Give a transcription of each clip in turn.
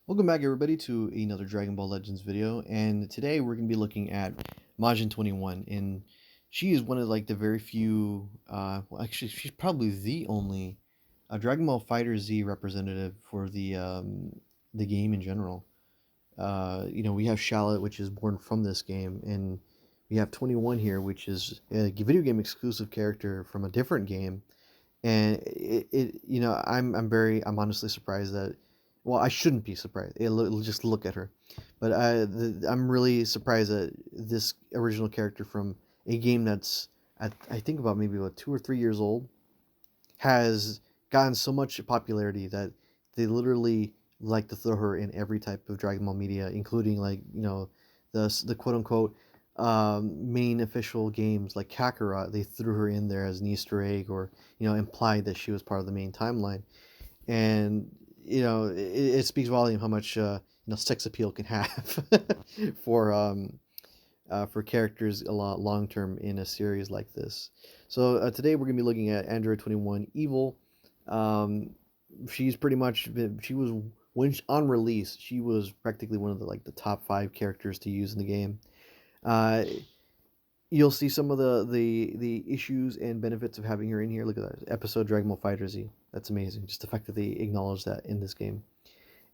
Welcome back everybody to another Dragon Ball Legends video, and today we're going to be looking at Majin 21, and she is one of like the very few, well actually she's probably the only Dragon Ball Fighter Z representative for the game in general. We have Shallot, which is born from this game, and we have 21 here, which is a video game exclusive character from a different game, and I'm honestly surprised that, well, I shouldn't be surprised. Just look at her, but I'm really surprised that this original character from a game that's I think about maybe about 2 or 3 years old has gotten so much popularity that they literally like to throw her in every type of Dragon Ball media, including the quote unquote main official games like Kakarot. They threw her in there as an Easter egg, or implied that she was part of the main timeline, and it speaks volume how much sex appeal can have for for characters a lot long term in a series like this. So today we're gonna be looking at Android 21 Evil. Um, she's pretty much she was on release. She was practically one of the top five characters to use in the game. Uh, you'll see some of the issues and benefits of having her in here. Look at that episode Dragon Ball Fighter Z. That's amazing. Just the fact that they acknowledge that in this game.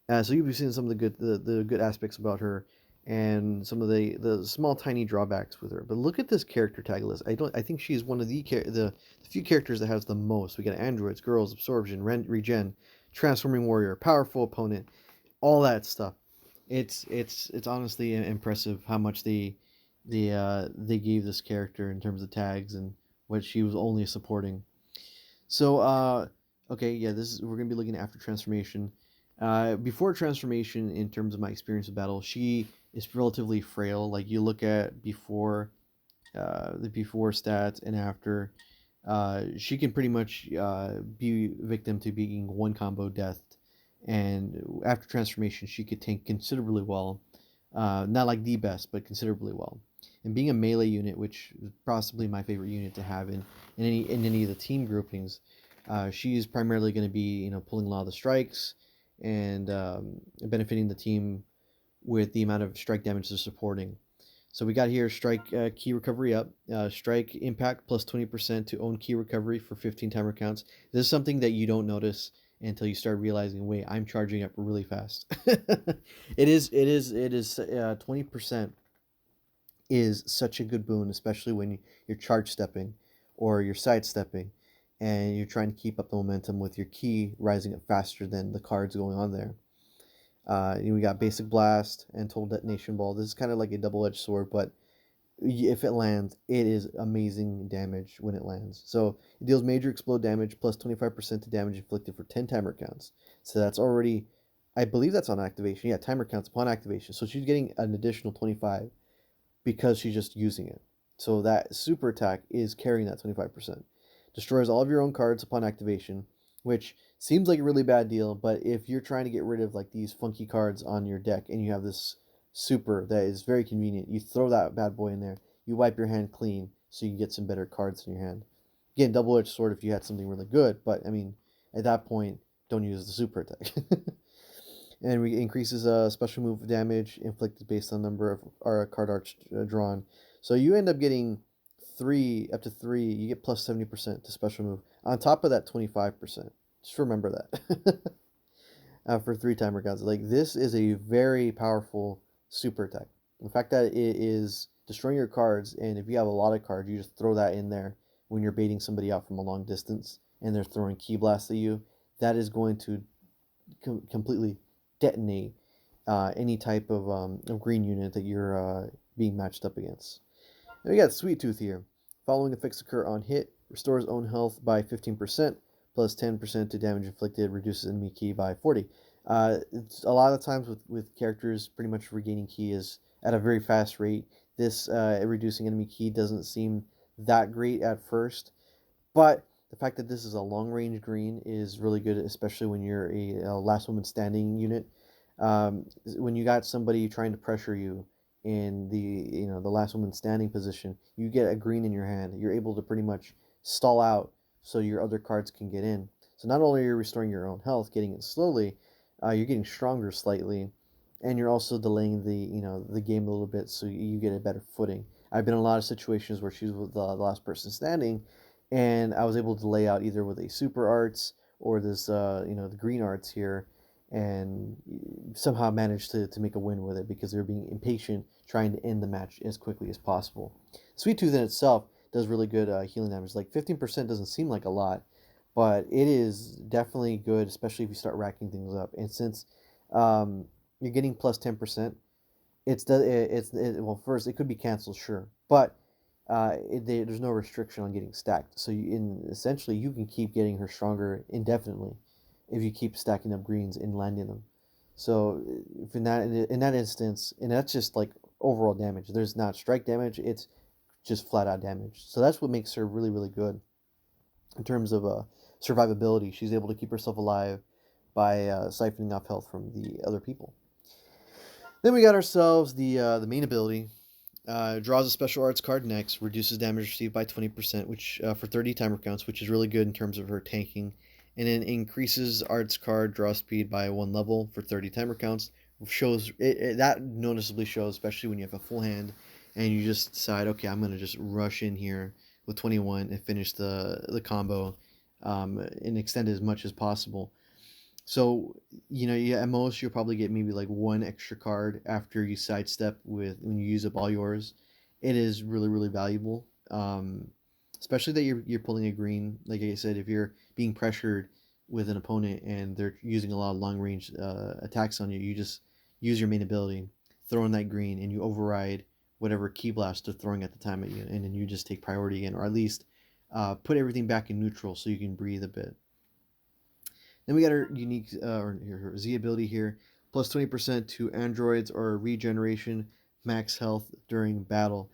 So you'll be seeing some of the good aspects about her, and some of the small tiny drawbacks with her. But look at this character tag list. I think she's one of the few characters that has the most. We got androids, girls, absorption, regen, transforming warrior, powerful opponent, all that stuff. It's honestly impressive how much they gave this character in terms of tags and what she was only supporting. So okay, yeah, we're gonna be looking at after transformation. Before transformation, in terms of my experience with battle, she is relatively frail. Like you look at the before stats and after, she can pretty much be victim to being one combo death, and after transformation, she could tank considerably well. Not like the best, but considerably well. And being a melee unit, which is possibly my favorite unit to have in any of the team groupings, she is primarily going to be pulling a lot of the strikes and benefiting the team with the amount of strike damage they're supporting. So we got here strike key recovery up, strike impact plus 20% to own key recovery for 15 timer counts. This is something that you don't notice until you start realizing, wait, I'm charging up really fast. It is 20% is such a good boon, especially when you're charge stepping or you're sidestepping and you're trying to keep up the momentum with your key rising up faster than the cards going on there. We got Basic Blast and Total Detonation Ball. This is kind of like a double-edged sword, but if it lands, it is amazing damage when it lands. So it deals major explode damage plus 25% to damage inflicted for 10 timer counts. So that's already, I believe that's on activation. Yeah, timer counts upon activation. So she's getting an additional 25 because she's just using it. So that super attack is carrying that 25%. Destroys all of your own cards upon activation, which seems like a really bad deal, but if you're trying to get rid of like these funky cards on your deck and you have this super that is very convenient, you throw that bad boy in there, you wipe your hand clean so you can get some better cards in your hand. Again, double-edged sword if you had something really good, but I mean, at that point, don't use the super attack. And we increases special move damage inflicted based on number of our card arts drawn. So you end up getting up to three. You get plus 70% to special move on top of that 25%. Just remember that. For three timer guns, like this is a very powerful super attack. The fact that it is destroying your cards, and if you have a lot of cards, you just throw that in there when you're baiting somebody out from a long distance and they're throwing key blasts at you. That is going to completely detonate any type of green unit that you're being matched up against. Now we got Sweet Tooth here. Following effects occur on hit, restores own health by 15%, plus 10% to damage inflicted, reduces enemy ki by 40. A lot of times with characters pretty much regaining ki is at a very fast rate. This reducing enemy ki doesn't seem that great at first, but the fact that this is a long range green is really good, especially when you're a last woman standing unit. When you got somebody trying to pressure you in the last woman standing position, you get a green in your hand. You're able to pretty much stall out so your other cards can get in. So not only are you restoring your own health, getting it slowly, you're getting stronger slightly, and you're also delaying the game a little bit so you get a better footing. I've been in a lot of situations where she was the last person standing, and I was able to lay out either with a super arts or this the green arts here, and somehow managed to make a win with it because they were being impatient trying to end the match as quickly as possible. Sweet Tooth in itself does really good healing damage. Like 15% doesn't seem like a lot, but it is definitely good, especially if you start racking things up. And since you're getting plus 10%, well, first it could be canceled, sure, but there's no restriction on getting stacked. So essentially you can keep getting her stronger indefinitely if you keep stacking up greens and landing them. So if in that instance, and that's just like overall damage. There's not strike damage. It's just flat out damage. So that's what makes her really really good in terms of survivability. She's able to keep herself alive by siphoning off health from the other people. Then we got ourselves the main ability. Draws a special arts card next, reduces damage received by 20%, which for 30 timer counts, which is really good in terms of her tanking. And then increases arts card draw speed by 1 level for 30 timer counts. Shows that noticeably shows, especially when you have a full hand and you just decide, okay, I'm gonna just rush in here with 21 and finish the combo and extend it as much as possible. So, yeah, at most you'll probably get maybe like one extra card after you sidestep with when you use up all yours. It is really, really valuable. Especially that you're pulling a green. Like I said, if you're being pressured with an opponent and they're using a lot of long range attacks on you, you just use your main ability, throw in that green, and you override whatever key blast they're throwing at the time at you, and then you just take priority again, or at least put everything back in neutral so you can breathe a bit. Then we got our unique or her Z ability here, plus 20% to androids or regeneration max health during battle.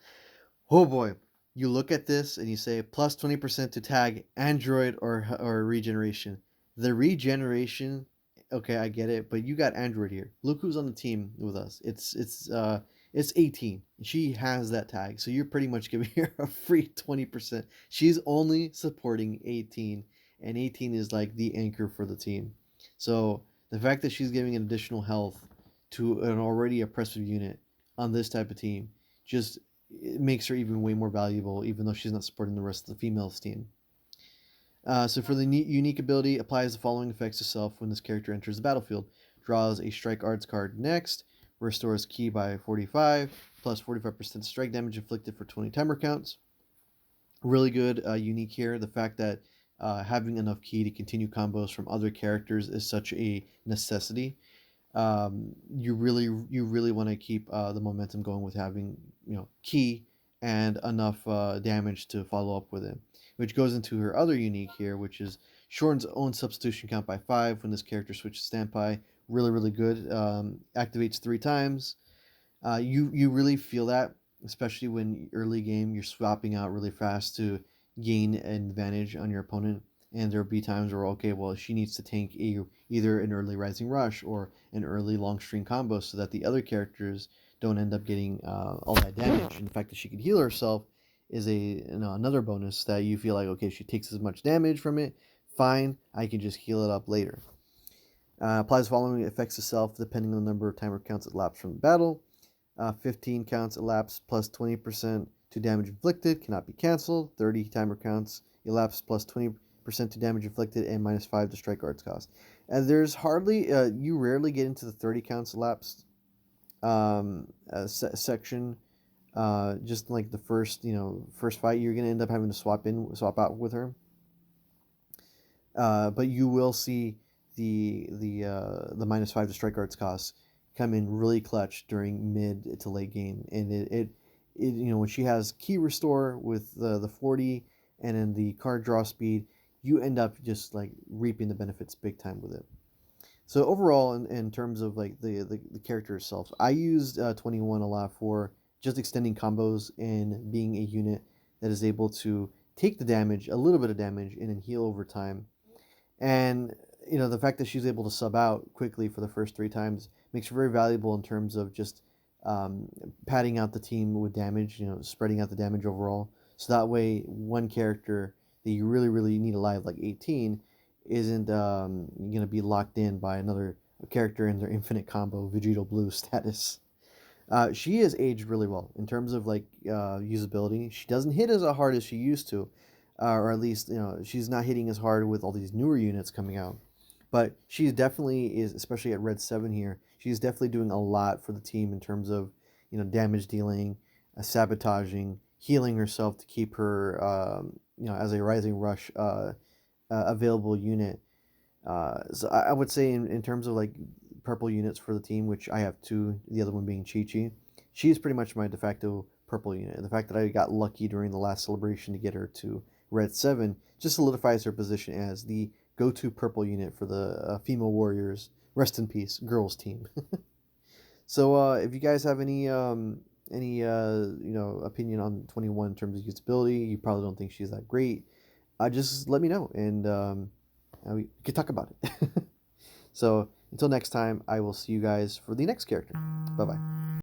Oh boy, you look at this and you say plus 20% to tag android or regeneration. The regeneration, okay, I get it, but you got android here. Look who's on the team with us. It's 18. She has that tag, so you're pretty much giving her a free 20%. She's only supporting 18, and 18 is like the anchor for the team. So the fact that she's giving an additional health to an already oppressive unit on this type of team just it makes her even way more valuable, even though she's not supporting the rest of the females team. So for the unique ability, applies the following effects to self when this character enters the battlefield. Draws a strike arts card next, restores ki by 45, plus 45% strike damage inflicted for 20 timer counts. Really good unique here. The fact that having enough ki to continue combos from other characters is such a necessity. You really want to keep the momentum going with having ki and enough damage to follow up with it, which goes into her other unique here, which is shortens own substitution count by 5 when this character switches standby. Really really good. Activates 3 times. You really feel that, especially when early game you're swapping out really fast to gain an advantage on your opponent. And there'll be times where okay, well she needs to tank either an early rising rush or an early long string combo so that the other characters don't end up getting all that damage. And the fact that she can heal herself is another bonus that you feel like okay, if she takes as much damage from it, fine, I can just heal it up later. Applies following effects to self depending on the number of timer counts elapsed from the battle. 15 counts elapsed plus 20% to damage inflicted cannot be canceled. 30 timer counts elapsed plus 20% to damage inflicted and minus 5 to strike arts cost. And there's hardly, you rarely get into the 30 counts elapsed section. Just like the first fight, you're gonna end up having to swap out with her. But you will see the minus 5 to strike arts cost come in really clutch during mid to late game, and it when she has ki restore with the 40 and then the card draw speed, you end up just like reaping the benefits big time with it. So overall, in terms of like the character itself, I used 21 a lot for just extending combos and being a unit that is able to take the damage, a little bit of damage, and then heal over time. And the fact that she's able to sub out quickly for the first 3 times makes her very valuable in terms of just padding out the team with damage, spreading out the damage overall. So that way, one character that you really, really need alive, like 18, isn't going to be locked in by character in their infinite combo Vegito Blue status. She has aged really well in terms of like usability. She doesn't hit as hard as she used to, or at least she's not hitting as hard with all these newer units coming out. But she definitely is, especially at Red 7 here. She's definitely doing a lot for the team in terms of damage dealing, sabotaging, healing herself to keep her as a Rising Rush available unit. So I would say in terms of like purple units for the team, which I have two, the other one being Chi Chi, she is pretty much my de facto purple unit. And the fact that I got lucky during the last celebration to get her to Red 7 just solidifies her position as the go-to purple unit for the female warriors. Rest in peace, girls team. So if you guys have any opinion on 21 in terms of usability, you probably don't think she's that great. Just let me know, and we can talk about it. So until next time, I will see you guys for the next character. Bye bye.